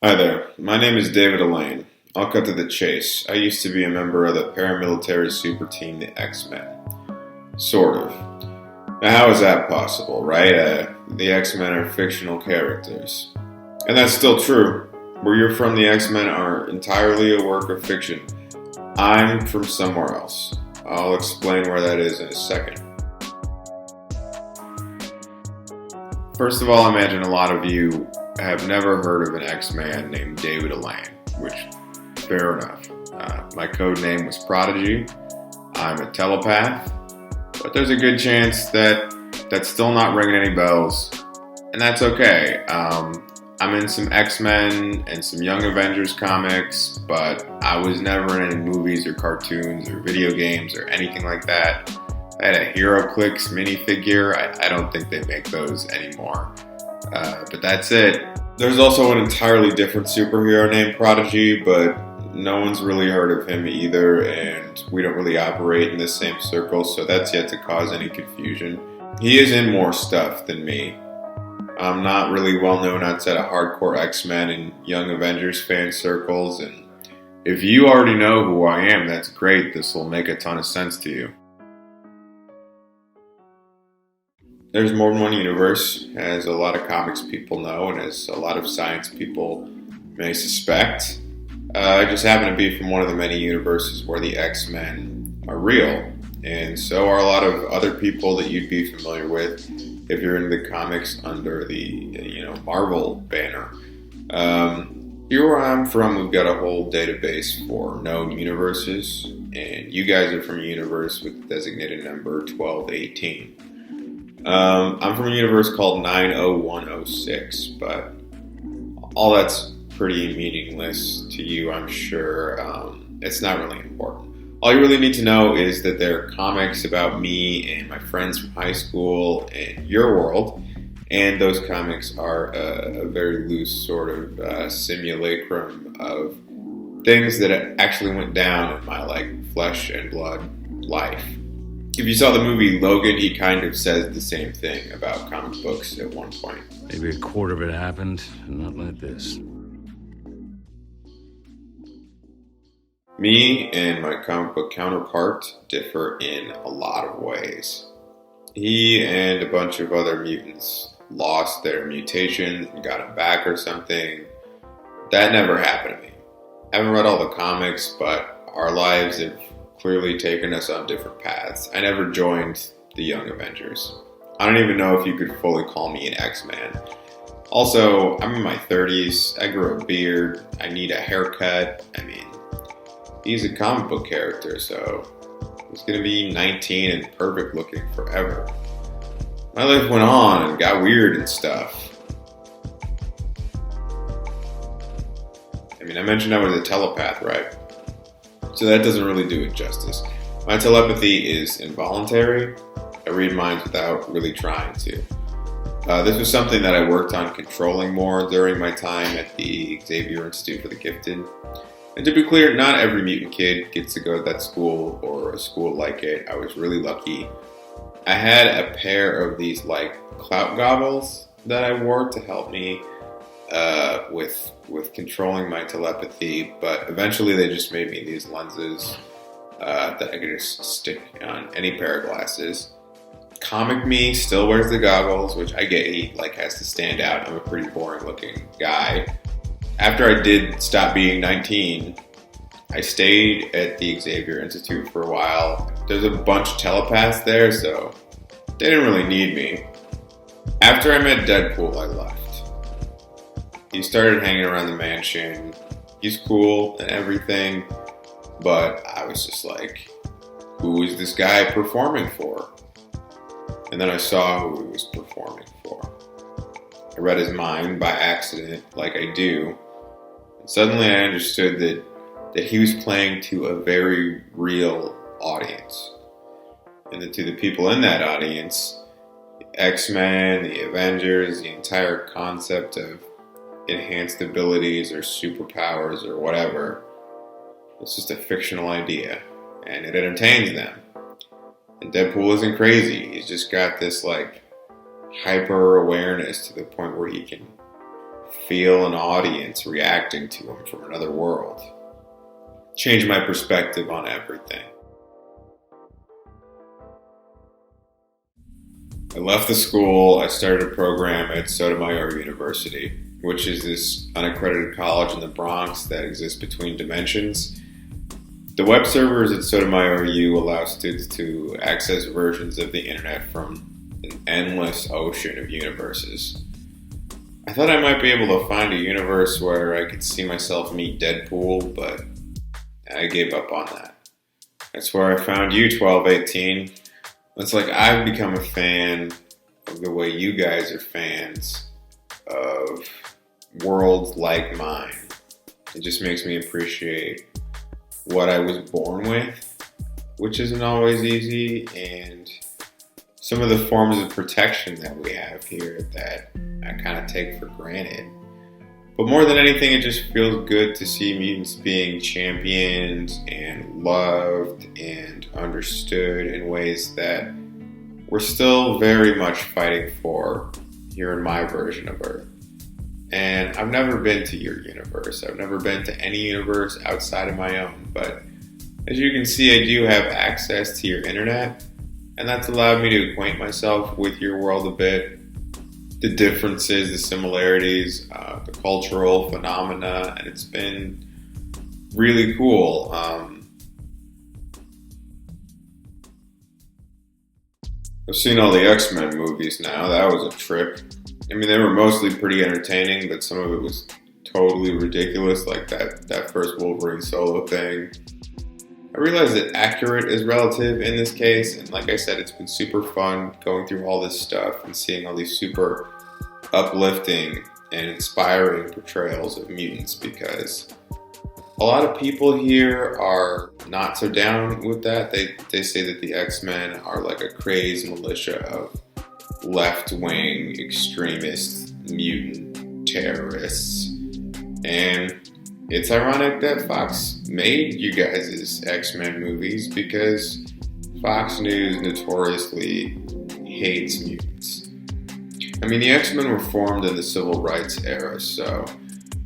Hi there, my name is David Elaine. I'll cut to the chase. I used to be a member of the paramilitary super team, the X-Men. Sort of. Now, how is that possible, right? The X-Men are fictional characters. And that's still true. Where you're from, the X-Men are entirely a work of fiction. I'm from somewhere else. I'll explain where that is in a second. First of all, I imagine a lot of you have never heard of an X-Man named David Elaine, which, fair enough. My code name was Prodigy. I'm a telepath, but there's a good chance that that's still not ringing any bells, and that's okay. I'm in some X-Men and some Young Avengers comics, but I was never in any movies or cartoons or video games or anything like that. I had a HeroClix minifigure. I don't think they make those anymore. But that's it. There's also an entirely different superhero named Prodigy, but no one's really heard of him either, and we don't really operate in the same circle, so that's yet to cause any confusion. He is in more stuff than me. I'm not really well known outside of hardcore X-Men and Young Avengers fan circles, and if you already know who I am, that's great. This will make a ton of sense to you. There's more than one universe, as a lot of comics people know, and as a lot of science people may suspect. I just happen to be from one of the many universes where the X-Men are real, and so are a lot of other people that you'd be familiar with if you're into the comics under the Marvel banner. Here where I'm from, we've got a whole database for known universes, and you guys are from a universe with the designated number 1218. I'm from a universe called 90106, but all that's pretty meaningless to you, I'm sure. It's not really important. All you really need to know is that there are comics about me and my friends from high school and your world, and those comics are a very loose sort of simulacrum of things that actually went down in my flesh and blood life. If you saw the movie Logan, he kind of says the same thing about comic books at one point. Maybe a quarter of it happened, and not like this. Me and my comic book counterpart differ in a lot of ways. He and a bunch of other mutants lost their mutations and got them back or something. That never happened to me. I haven't read all the comics, but our lives have clearly taken us on different paths. I never joined the Young Avengers. I don't even know if you could fully call me an X-Man. Also, I'm in my 30s. I grew a beard. I need a haircut. I mean, he's a comic book character, so he's going to be 19 and perfect looking forever. My life went on and got weird and stuff. I mean, I mentioned I was a telepath, right? So that doesn't really do it justice. My telepathy is involuntary. I read minds without really trying to. This was something that I worked on controlling more during my time at the Xavier Institute for the Gifted. And to be clear, not every mutant kid gets to go to that school or a school like it. I was really lucky. I had a pair of these clout goggles that I wore to help me with controlling my telepathy, but eventually they just made me these lenses that I could just stick on any pair of glasses. Comic me still wears the goggles, which I get. He has to stand out. I'm a pretty boring looking guy. After I did stop being 19, I stayed at the Xavier Institute for a while. There's a bunch of telepaths there, so they didn't really need me. After I met Deadpool, I left. He started hanging around the mansion. He's cool and everything, but I was just like, who is this guy performing for? And then I saw who he was performing for. I read his mind by accident, like I do, and suddenly I understood that he was playing to a very real audience. And that to the people in that audience, the X-Men, the Avengers, the entire concept of enhanced abilities or superpowers or whatever, it's just a fictional idea, and it entertains them. And Deadpool isn't crazy. He's just got this hyper awareness to the point where he can feel an audience reacting to him from another world. Changed my perspective on everything. I left the school. I started a program at Sotomayor University, which is this unaccredited college in the Bronx that exists between dimensions. The web servers at Sotomayor U allow students to access versions of the internet from an endless ocean of universes. I thought I might be able to find a universe where I could see myself meet Deadpool, but I gave up on that. That's where I found you, 1218. It's like I've become a fan of the way you guys are fans of worlds like mine. It just makes me appreciate what I was born with, which isn't always easy, and some of the forms of protection that we have here that I kind of take for granted. But more than anything, it just feels good to see mutants being championed and loved and understood in ways that we're still very much fighting for here in my version of Earth. And I've never been to your universe. I've never been to any universe outside of my own. But as you can see, I do have access to your internet, and that's allowed me to acquaint myself with your world a bit. The differences, the similarities, the cultural phenomena, and it's been really cool. I've seen all the X-Men movies now. That was a trip. I mean, they were mostly pretty entertaining, but some of it was totally ridiculous, like that first Wolverine solo thing. I realize that accurate is relative in this case, and like I said, it's been super fun going through all this stuff and seeing all these super uplifting and inspiring portrayals of mutants, because a lot of people here are not so down with that. They say that the X-Men are like a crazed militia of left-wing extremist mutant terrorists. And it's ironic that Fox made you guys' X-Men movies, because Fox News notoriously hates mutants. I mean, the X-Men were formed in the Civil Rights era, so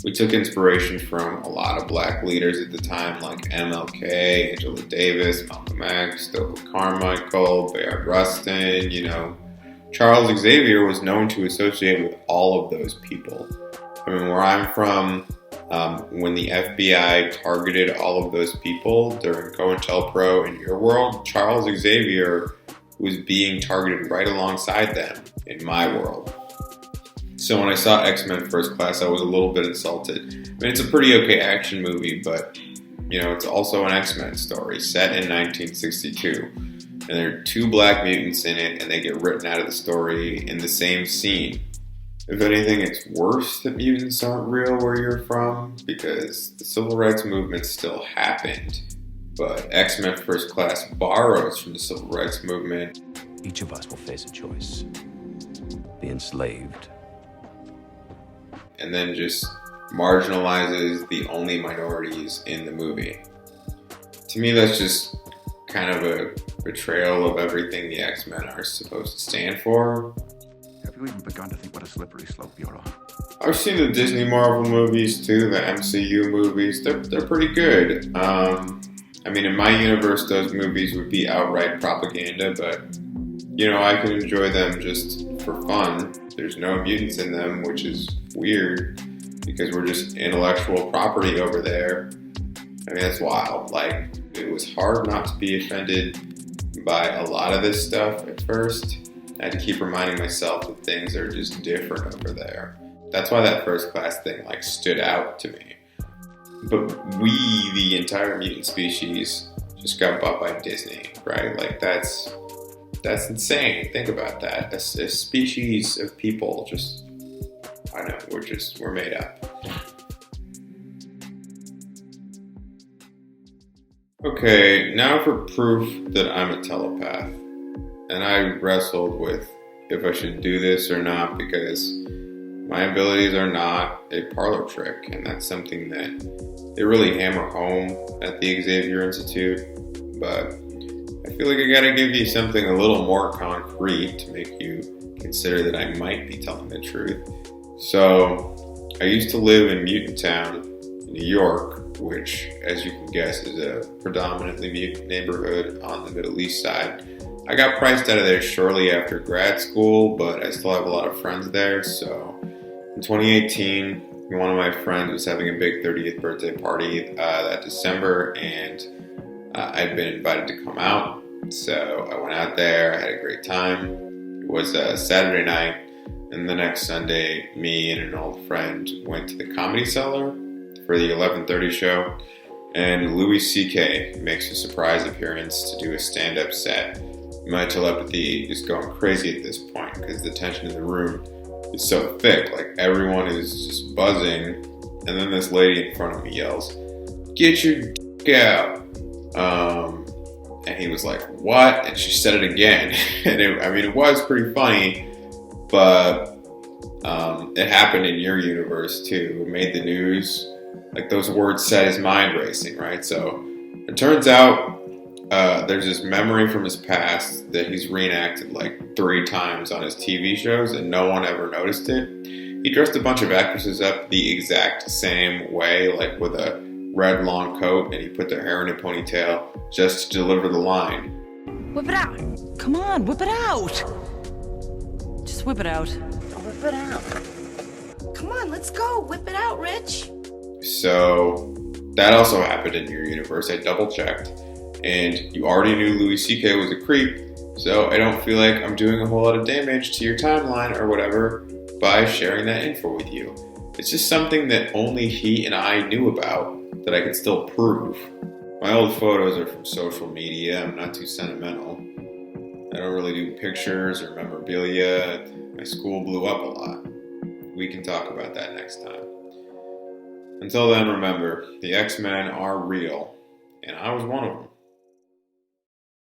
we took inspiration from a lot of black leaders at the time, like MLK, Angela Davis, Malcolm X, Stokely Carmichael, Bayard Rustin. Charles Xavier was known to associate with all of those people. I mean, where I'm from, when the FBI targeted all of those people during COINTELPRO in your world, Charles Xavier was being targeted right alongside them in my world. So when I saw X-Men First Class, I was a little bit insulted. I mean, it's a pretty okay action movie, but, it's also an X-Men story set in 1962. And there are two black mutants in it, and they get written out of the story in the same scene. If anything, it's worse that mutants aren't real where you're from, because the civil rights movement still happened. But X-Men First Class borrows from the civil rights movement. Each of us will face a choice. The enslaved. And then just marginalizes the only minorities in the movie. To me, that's just kind of a betrayal of everything the X-Men are supposed to stand for. Have you even begun to think what a slippery slope you're on? I've seen the Disney Marvel movies too, the MCU movies. They're pretty good. I mean, in my universe, those movies would be outright propaganda, but, I can enjoy them just for fun. There's no mutants in them, which is weird, because we're just intellectual property over there. I mean, that's wild. Like, it was hard not to be offended by a lot of this stuff at first. I had to keep reminding myself that things are just different over there. That's why that First Class thing, stood out to me. But we, the entire mutant species, just got bought by Disney, right? That's insane. Think about that. A species of people we're made up. Okay, now for proof that I'm a telepath. And I wrestled with if I should do this or not, because my abilities are not a parlor trick, and that's something that they really hammer home at the Xavier Institute. But I feel like I gotta give you something a little more concrete to make you consider that I might be telling the truth. So I used to live in Mutantown, New York, which, as you can guess, is a predominantly mutant neighborhood on the Middle East side. I got priced out of there shortly after grad school, but I still have a lot of friends there. So in 2018, one of my friends was having a big 30th birthday party that December, and I'd been invited to come out. So I went out there, I had a great time. It was a Saturday night, and the next Sunday, me and an old friend went to the Comedy Cellar for the 11:30 show, and Louis C.K. makes a surprise appearance to do a stand-up set. My telepathy is going crazy at this point because the tension in the room is so thick. Like, everyone is just buzzing, and then this lady in front of me yells, "Get your dick out!" And he was like, "What?" And she said it again, and it was pretty funny, but it happened in your universe too. It made the news. Like, those words set his mind racing, right? So it turns out there's this memory from his past that he's reenacted like 3 times on his TV shows, and no one ever noticed it. He dressed a bunch of actresses up the exact same way, like with a red long coat, and he put their hair in a ponytail just to deliver the line. Whip it out. Come on, whip it out. Just whip it out. Whip it out. Come on, let's go. Whip it out, Rich. So that also happened in your universe. I double checked, and you already knew Louis C.K. was a creep, so I don't feel like I'm doing a whole lot of damage to your timeline or whatever by sharing that info with you. It's just something that only he and I knew about that I could still prove. My old photos are from social media. I'm not too sentimental. I don't really do pictures or memorabilia. My school blew up a lot. We can talk about that next time. Until then, remember, the X-Men are real, and I was one of them.